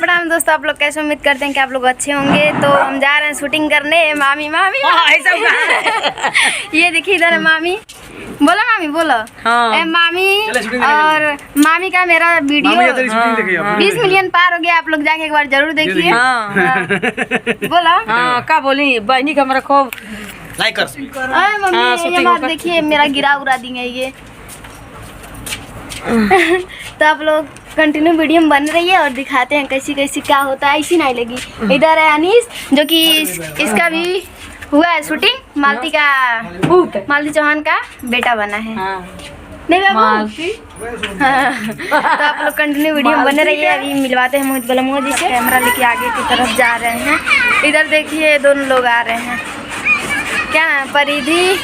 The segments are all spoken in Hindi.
प्रणाम दोस्तों, आप लोग कैसे? उम्मीद करते हैं कि आप लोग अच्छे होंगे। तो हम जा रहे हैं शूटिंग करने। मामी ये देखिए इधर है मामी। बोलो मामी, बोलो। हाँ। मामी और मामी का मेरा वीडियो 20 मिलियन पार हो गया। आप लोग जाके एक बार जरूर देखिए। हाँ। बोलो। हाँ, क्या बोली बहनी का मेरा खूब लाइक कर। मम्मी ये बात देखिए, मेरा गिरा उड़ा देंगे ये। तो आप लोग कंटिन्यू वीडियो में बन रही है और दिखाते हैं कैसी कैसी क्या होता है। ऐसी नहीं लगी। इधर है अनीस, जो कि इसका भी हुआ है शूटिंग। मालती चौहान का बेटा बना है। हाँ। नहीं बाबू। हाँ। तो आप लोग कंटिन्यू वीडियो में बने रहिए। अभी मिलवाते हैं मोहित बलमुआ जी से। कैमरा लेके आगे की तरफ जा रहे हैं। इधर देखिए दोनों लोग आ रहे हैं। क्या है? परिधि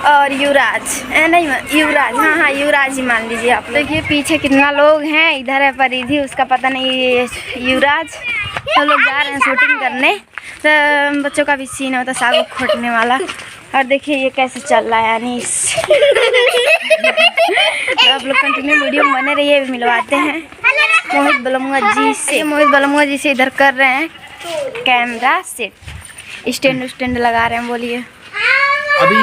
और युवराज। नहीं युवराज, हाँ युवराज ही मान लीजिए आप। देखिए पीछे कितना लोग हैं। इधर है परिधि, उसका पता नहीं युवराज। तो लोग जा रहे हैं शूटिंग करने। तो बच्चों का भी सीन होता है साग खोटने वाला। और देखिए ये कैसे चल रहा है अनीस। तो आप लोग कंटिन्यू वीडियो में बने रहिए। मिलवाते हैं मोहित बलमुआ जी से। मोहित बलमुआ जी से इधर कर रहे हैं कैमरा सेट। स्टैंड लगा रहे हैं। बोलिए। अभी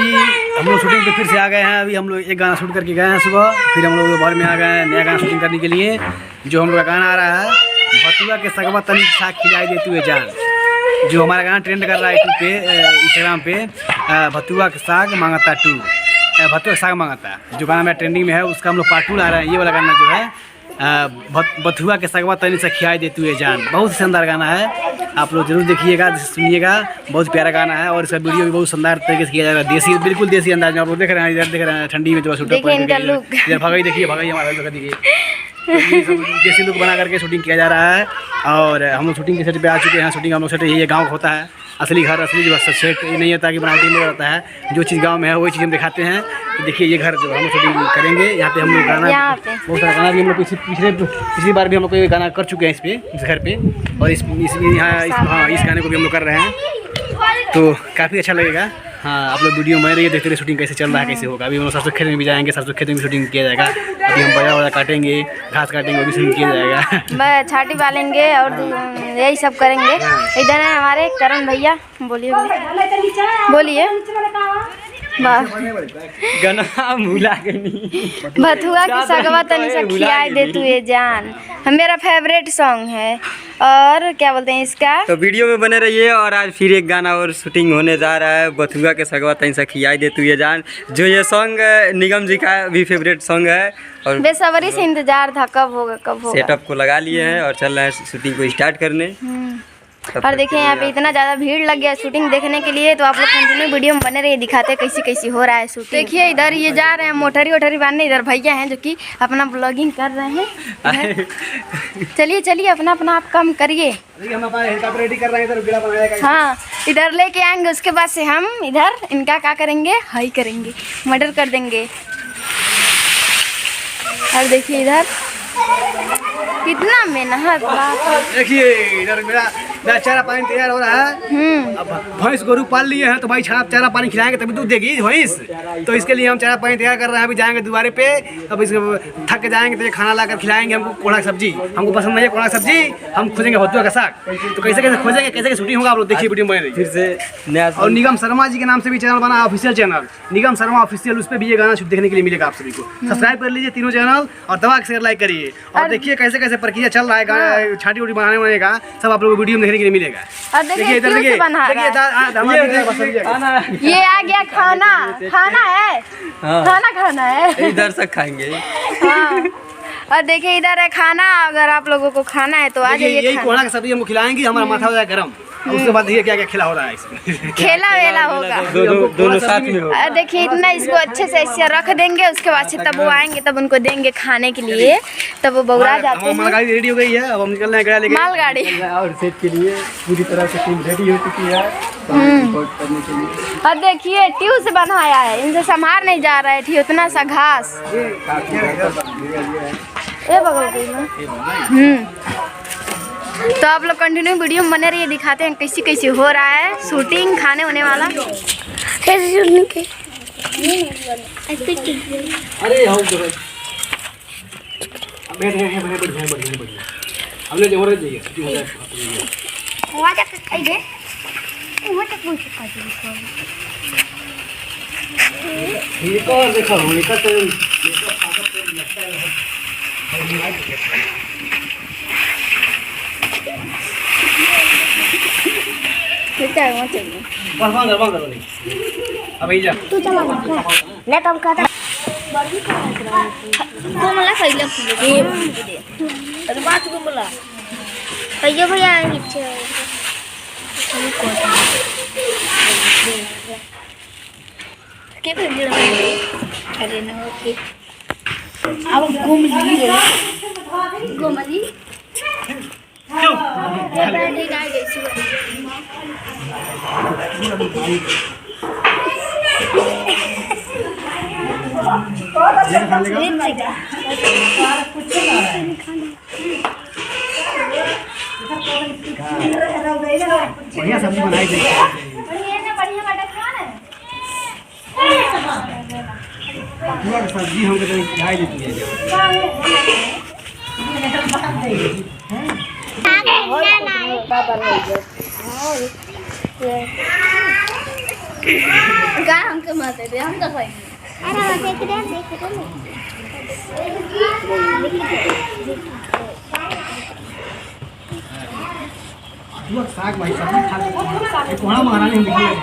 हम लोग शूटिंग पे फिर से आ गए हैं। अभी हम लोग एक गाना शूट करके गए हैं सुबह। फिर हम लोग दोपहर में आ गए हैं नया गाना शूटिंग करने के लिए। जो हम लोग का गाना आ रहा है भतुआ के सगवा तनिक साग खिलाई देती हुए जान, जो हमारा गाना ट्रेंड कर रहा है यूट्यूब पे, इंस्टाग्राम पे। भतुआ के साग मांगता 2, भतुआ के साग मांगता, जो गाना मेरा ट्रेंडिंग में है, उसका हम लोग पार्ट 2 ला रहे हैं। ये वाला गाना जो है भतुआ के सगवा तनिक से खिलाई देती हुए जान, बहुत ही शानदार गाना है। आप लोग जरूर देखिएगा, सुनिएगा। बहुत प्यारा गाना है और इसका वीडियो भी बहुत शानदार तरीके से किया जाएगा। देसी, बिल्कुल देसी अंदाज में आप लोग देख रहे हैं। इधर देख रहे हैं ठंडी में जो शूटिंग इधर भगाई देखिए, भगाई हमारा लोग देखिए। तो ये सब देसी लुक बना करके शूटिंग किया जा रहा है। और हम लोग शूटिंग के सेट पे आ चुके हैं। शूटिंग हम लोग सेट ये गाँव होता है, असली घर, असली जो सेट नहीं होता कि बनावटी में रहता है। जो चीज़ गांव में है वही चीज़ हम दिखाते हैं। तो देखिए ये घर जो हम शूटिंग करेंगे यहाँ पे। हम लोग गाना बहुत सारा गाना भी हम लोग पिछली बार भी हम लोग गाना कर चुके हैं इस पे, इस घर पे। और इस गाने को भी हम लोग कर रहे हैं। तो काफ़ी अच्छा लगेगा। हाँ, आप लोग वीडियो में रहिए, देखते रहिए शूटिंग कैसे चल रहा है, कैसे होगा। अभी हम लोग सरसों खेत में भी जाएंगे, सरसों खेत में भी शूटिंग किया जाएगा। अभी हम बाजा काटेंगे, घास काटेंगे, वो भी शूटिंग किया जाएगा। छाटी पालेंगे और यही सब करेंगे। इधर है हमारे करण भैया। बोलिए बोलिए। भतुआ की सगवा तनी से खिलाई दे तू ये जान, मेरा फेवरेट सॉन्ग है। और क्या बोलते हैं इसका। तो वीडियो में बने रहिए। और आज फिर एक गाना और शूटिंग होने जा रहा है, भतुआ के सगवा तनी से खिलाई दे तू ये जान, जो ये सॉन्ग निगम जी का भी फेवरेट सॉन्ग है। और बेसब्री से इंतजार था कब होगा। सेटअप को लगा लिए हैं और चल रहे हैं शूटिंग को स्टार्ट करने। और देखिए यहाँ पे इतना ज़्यादा भीड़ लग गया शूटिंग देखने के लिए। तो आप लोग कंटिन्यू वीडियो में बने रहिए, दिखाते कैसी कैसी हो रहा है शूटिंग। देखिए इधर ये जा रहे हैं मोटरी बांधने। इधर भैया हैं जो कि अपना ब्लॉगिंग कर रहे हैं। चलिए अपना आप काम करिए। हाँ, इधर लेके आएंगे, उसके बाद से हम इधर इनका क्या करेंगे, हाई करेंगे, मर्डर कर देंगे। और देखिए इधर कितना मेहनत। देखिए इधर मेरा चारा पानी तैयार हो रहा है। अब भैंस गोरू पाल लिए हैं तो भाई चारा पानी खिलाएंगे तभी दूध देगी भैंस। तो इसके लिए हम चारा पानी तैयार कर रहे हैं। अभी जाएंगे दुआरे पे, अब इसको थक के जाएंगे तो ये खाना लाकर खिलाएंगे। हमको कोड़ा सब्जी हमको पसंद नहीं है, कोड़ा सब्जी हम खोजेंगे भतुआ का साग। तो कैसे कैसे खोजेंगे, कैसे शूटिंग होगा आप लोग देखिए वीडियो में फिर से नया। और निगम शर्मा जी के नाम से भी चैनल बना, ऑफिशियल चैनल निगम शर्मा ऑफिशियल। उस पर भी ये गाना देखने के लिए मिलेगा। आप सभी को सब्सक्राइब कर लीजिए तीनों चैनल और दबा के शेयर लाइक करिए। और देखिए कैसे कैसे प्रक्रिया चल रहा है छाटी उटी बनाने का, सब आप लोगों को वीडियो में देखने के लिए मिलेगा। और देखिए इधर देखिए ये आ गया खाना है। खाना है, इधर से खाएंगे। हाँ। और देखिए इधर है खाना। अगर आप लोगों को खाना है तो आ जाइए। यही कोहड़ा का सब्जी हमको खिलाएंगे, हमारा माथा हो जाए गरम। उसके बाद देखिए क्या क्या खिला हो रहा है इसमें। खेला वेला होगा, दोनों साथ में होगा। देखिए इतना इसको अच्छे से ऐसे रख देंगे। उसके बाद से तब वो आएंगे, तब उनको देंगे खाने के लिए, तब वो बौरा जाते हैं। मालगाड़ी रेडी हो गई है, अब हम निकल रहे हैं गाड़ी लेके। मालगाड़ी और सेट के लिए पूरी तरह से टीम रेडी हो चुकी है रिपोर्ट करने के लिए। और देखिए ट्यूब से बनाया है, इनसे संभार नहीं जा रहा है। ठीक उतना सा घास ये बगल गई मैं। तो आप लोग कंटिन्यू वीडियो में बने रहिए, दिखाते हैं कैसी कैसी हो रहा है शूटिंग, खाने होने वाला कैसे शूटिंग के। अरे आओ तो भाई बैठ गए हमने जो हो रहा है शूटिंग हो रहा है वहाँ जाकर खाइए, वहाँ तक बोल सकता है। एक और देखो निकल तो कितना है वहाँ चाहिए बंद करो नहीं अब ही जा तू चला ले तब खाता तो मला खाइला फुले दे अरे बात को बोला भैया भैया नीचे के भैया अरे ना ओके अब घूम ली क्यों ये बैठे गाय जैसी बढ़िया सब्जी बनाई गई सब्जी हमको तो खाई देती है क्या हमको मत दे हम तो खाएंगे। अरे देख साग भाई सब्जी खा ले कोना महारानी निकल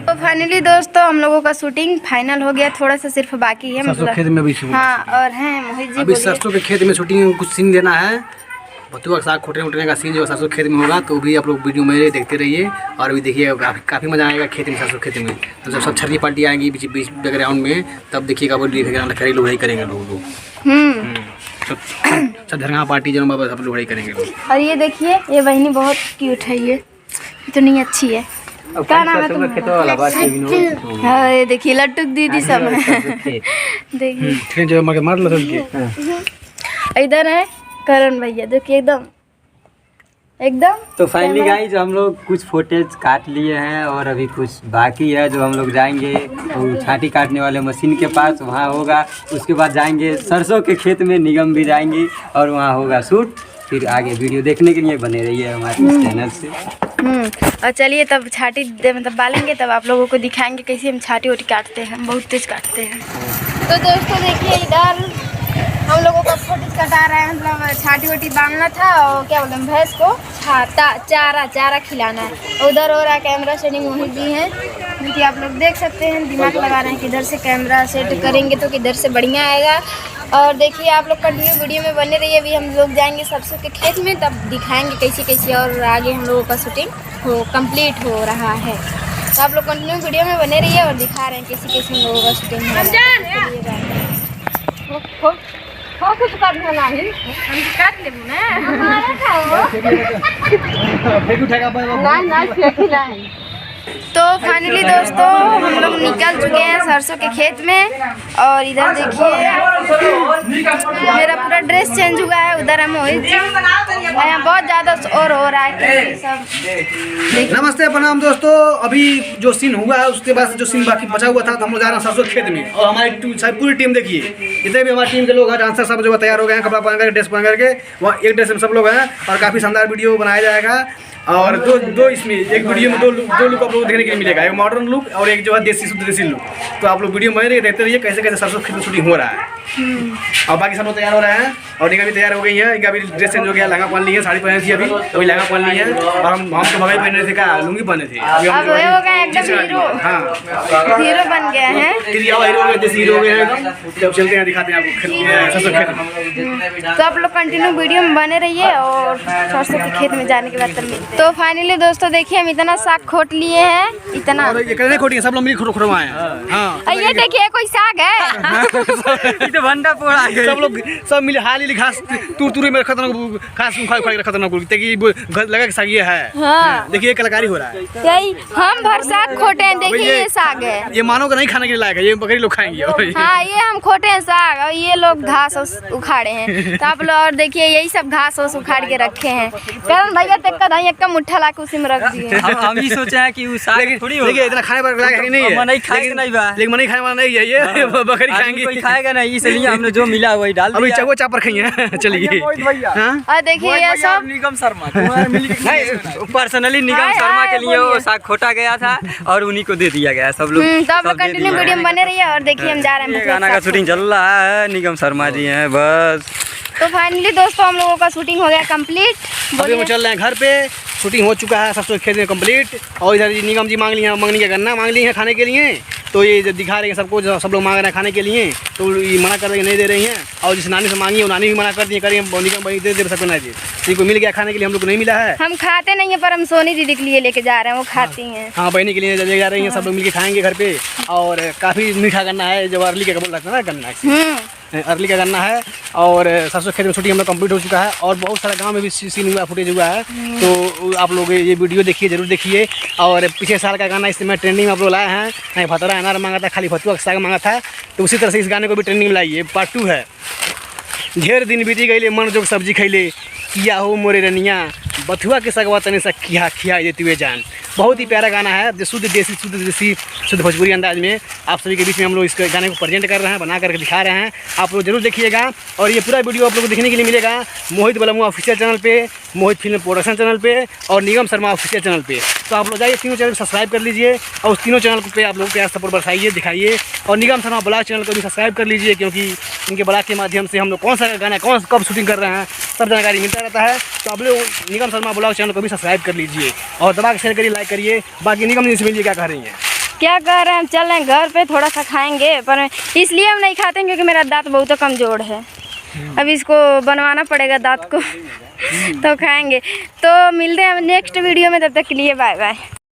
तो फाइनली दोस्तों हम लोगों का शूटिंग फाइनल हो गया, थोड़ा सा सिर्फ बाकी है सरसों खेत में भी हाँ और हैं मोहित जी अभी बोलिए। सरसों के खेत में शूटिंग कुछ सीन देना है, बथुआ का साग खोटने का सीन जो सरसों खेत में होगा, तो भी आप लोग वीडियो में देखते रहिए और अभी देखिएगा काफ़ी मजा आएगा खेत में, सरसों खेत में। तो जब सब छठी पार्टी आएंगी बीच बीच बैकग्राउंड में तब देखिएगा वो घरेलू लड़ाई करेंगे लोग सब धरना पार्टी जो सब लोग लड़ाई करेंगे लोग। और ये देखिए ये बहनी बहुत क्यूट है, ये इतनी अच्छी है। क्या नाम है तुम्हारा? हाँ ये देखिए लट्टू दीदी सब है देखिए जो मार लो इधर है करण भैया, देखिए एकदम तो फाइनली गाइज हम लोग कुछ फुटेज काट लिए हैं और अभी कुछ बाकी है जो हम लोग जाएंगे तो छाटी काटने वाले मशीन के पास, वहाँ होगा। उसके बाद जाएंगे सरसों के खेत में, निगम भी जाएंगी और वहाँ होगा शूट। फिर आगे वीडियो देखने के लिए बने रहिए हमारे चैनल से। और चलिए तब छाटी मतलब बालेंगे तब आप लोगों को दिखाएंगे कैसे हम छाटी वोटी काटते हैं, हम बहुत तेज काटते हैं। तो दोस्तों देखिए इधर हम लोगों को फुटेज कटा रहे हैं, मतलब छाटी वोटी बांधना था और क्या बोलते हैं भैंस को चारा खिलाना है। उधर हो रहा है कैमरा सेटिंग, मोहित जी हैं क्योंकि आप लोग देख सकते हैं दिमाग लगा रहे हैं किधर से कैमरा सेट करेंगे तो किधर से बढ़िया आएगा। और देखिए आप लोग कंटिन्यू वीडियो में बने रहिए, अभी हम लोग जाएंगे सरसों के खेत में तब दिखाएंगे कैसी कैसी और आगे हम लोगों का शूटिंग कंप्लीट हो रहा है। तो आप लोग कंटिन्यू वीडियो में बने रहिए और दिखा रहे हैं कैसी कैसी हम लोगों का शूटिंग हो रहा है। कुछ करना नहीं हम काट लेबू ना हमारा खाओ नहीं नहीं फेंकी नहीं तो फाइनली दोस्तों हम लोग निकल चुके हैं सरसों के खेत में। और इधर देखिए मेरा पूरा ड्रेस चेंज हुआ है। उधर है मोहित जी, यहाँ बहुत ज़्यादा शोर हो रहा है सब। नमस्ते प्रणाम दोस्तों। अभी जो सीन हुआ है उसके बाद जो सीन बाकी बचा हुआ था, तो हम लोग जा रहे हैं सरसों खेत में। और हमारी पूरी टीम देखिए, जितने भी हमारी टीम के लोग हैं, डांसर सब जो तैयार हो गए हैं, कपड़ा पहन करके, ड्रेस पहन करके, वहाँ एक ड्रेस में सब लोग हैं। और काफ़ी शानदार वीडियो बनाया जाएगा। और दो इसमें एक वीडियो में दो लुक आप लोग देखने के लिए मिलेगा, एक मॉडर्न लुक और एक जो है देसी शुद्ध देसी लुक। तो आप लोग वीडियो में देखते रहिए कैसे कैसे सरसों खेत में शूटिंग हो रहा है। और बाकी सब लोग तैयार हो रहे हैं। और निका भी तैयार हो गई है। इनका भी ड्रेस चेंज हो गया, लहंगा पहन ली है, साड़ी पहनी थी, अभी वही लहंगा पहन ली है। और हम तो भगाई पहने थे, क्या लुंगी पहने थे। अब वो हो गए एकदम हीरो, हाँ हीरो बन गए हैं। हीरो हो गए, देसी हीरो हो गए हैं। जब चलते हैं दिखाते हैं आपको सरसों खेत में। तो आप लोग कंटिन्यू वीडियो में बने रहिए और सरसों के खेत में जाने के बाद तब मिलते। तो फाइनली दोस्तों देखिए हम इतना साग खोट लिए हैं, इतना। और ये करने खोटी सब लोग मिल खुरमाए हैं। हाँ ये देखिए कोई साग है। तो भंडा पोड़ा गया। सब लोग सब मिले हाल ही घास तुर में खतरनाक घास उखाड़ खतरनाक ताकि लगा कि साग ये है। हाँ। देखिए कलाकारी हो रहा है। यही हम भर साग खोटे हैं, देखिए ये साग है। ये मानो का नहीं खाने के लिए लायक है, ये बकरी लोग खाएंगे। हाँ ये हम खोटे हैं साग और ये लोग घास उखाड़े हैं। तो आप लोग और देखिए यही सब घास उखाड़ के रखे हैं। करण भैया तक का एक मुट्ठा ला के उसी में रख दिए। हम ही सोचे हैं कि वो साग थोड़ी होगा। देखिए इतना खाने पर लायक नहीं है। नहीं खाएगा नहीं बा, लेकिन नहीं खाने वाला नहीं है, ये बकरी खाएंगे। कोई खाएगा नहीं, इसलिए हमने जो मिला वही डाल अभी दिया। चगो चापर खाइए। चलिए हाँ? और देखिए ये सब निगम शर्मा नहीं, पर्सनली निगम शर्मा के लिए वो साग खोटा गया था और उन्हीं को दे दिया गया सब लोग। तो आप लोग कंटिन्यू वीडियो में बने रहिए। और देखिए हम जा रहे हैं गाना का शूटिंग चल रहा है, निगम शर्मा जी हैं बस। तो फाइनली दोस्तों हम लोगों का शूटिंग हो गया कंप्लीट। अभी हम चल रहे हैं घर पे। शूटिंग हो चुका है सरसों खेत में कंप्लीट। और इधर निगम जी मांग ली है, मंगनी का गन्ना मांग ली है खाने के लिए। तो ये जो दिखा रहे हैं सबको, जो सब लोग मांग रहे हैं खाने के लिए, तो ये मना कर रही है, नहीं दे रही हैं। और जिस नानी से मांगी है वो नानी भी मना कर दी है, करिए निगम भाई दे सबको ना जी। इनको मिल गया खाने के लिए, हम लोग को नहीं मिला है। हम खाते नहीं है पर हम सोनी दीदी के लिए लेके जा रहे हैं, वो खाती हैं। हाँ बहनी के लिए ले जा रही हैं, सब लोग मिलकर खाएंगे घर पे। और काफ़ी मीठा गन्ना है, जो अर्ली का बोल रखता है ना गन्ना, अर्ली का गन्ना है। और सरसों खेत में शूटिंग हम लोग कंप्लीट हो चुका है। और बहुत सारा गांव में भी सीन हुआ, फुटेज हुआ है। तो आप लोग ये वीडियो देखिए, जरूर देखिए। और पिछले साल का गाना इस समय ट्रेंडिंग में आप लोग लाए हैं। नहीं भतरा अनार मांगा था, खाली भतुआ का साग मांगा था। तो उसी तरह से इस गाने को भी ट्रेंडिंग में लाइए। पार्ट 2 है। ढेर दिन बीती गई मन जोग सब्जी खैले, किया हो मोरे रनिया, बथुआ के सगवा तने सा खिया देती हुए जान। बहुत ही प्यारा गाना है, जो शुद्ध देसी शुद्ध भोजपुरी अंदाज में आप सभी के बीच में हम लोग इस गाने को प्रेजेंट कर रहे हैं, बना करके दिखा रहे हैं। आप लोग जरूर देखिएगा। और ये पूरा वीडियो आप लोग को देखने के लिए मिलेगा मोहित बलमुआ ऑफिशियल चैनल पे, मोहित फिल्म प्रोडक्शन चैनल पे और निगम शर्मा ऑफिशियल चैनल पे। तो आप लोग जाइए, तीनों चैनल सब्सक्राइब कर लीजिए। और उस तीनों चैनल पे आप लोग प्यार सपोर्ट बरसाइए, दिखाइए। और निगम शर्मा ब्लॉग चैनल को भी सब्सक्राइब कर लीजिए, क्योंकि इनके ब्लॉग के माध्यम से हम लोग कौन सा गाना कब शूटिंग कर रहे हैं सब जानकारी मिलता रहता है। तो आप लोग निगम शर्मा ब्लॉग चैनल को भी सब्सक्राइब कर लीजिए और दबा के शेयर करिए, लाइक करिए। बाकी निगम जी से मिलिए, क्या कह रही हैं? क्या कह रहे हैं, हम चल रहे हैं घर पे, थोड़ा सा खाएंगे। पर इसलिए हम नहीं खाते क्योंकि मेरा दांत बहुत कमज़ोर है। अब इसको बनवाना पड़ेगा दांत को। तो खाएंगे। तो मिलते हैं नेक्स्ट वीडियो में, तब तक के लिए बाय बाय।